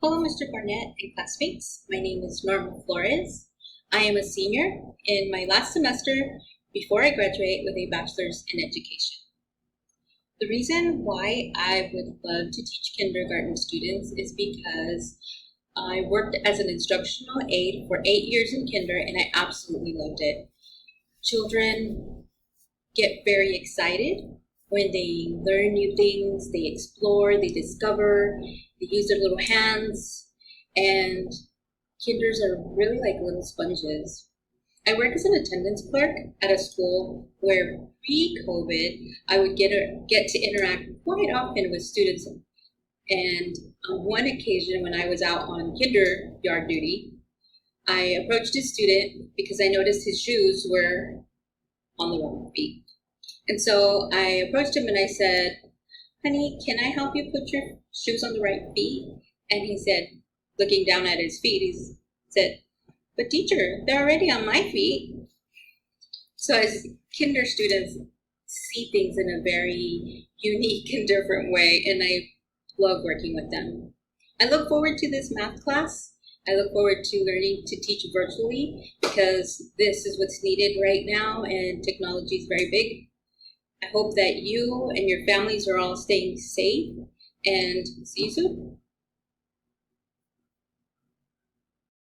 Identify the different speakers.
Speaker 1: Hello, Mr. Barnett and classmates. My name is Norma Flores. I am a senior in my last semester before I graduate with a bachelor's in education. The reason why I would love to teach kindergarten students is because I worked as an instructional aide for 8 years in kinder and I absolutely loved it. Children get very excited when they learn new things, they explore, they discover, they use their little hands, and kinders are really like little sponges. I work as an attendance clerk at a school where pre-COVID I would get to interact quite often with students. And on one occasion when I was out on kindergarten duty, I approached a student because I noticed his shoes were on the wrong feet. And so I approached him and I said, "Honey, can I help you put your shoes on the right feet?" And he said, looking down at his feet, he said, "But teacher, they're already on my feet." So as kinder students see things in a very unique and different way, and I love working with them. I look forward to this math class. I look forward to learning to teach virtually because this is what's needed right now and technology is very big. I hope that you and your families are all staying safe and see you soon.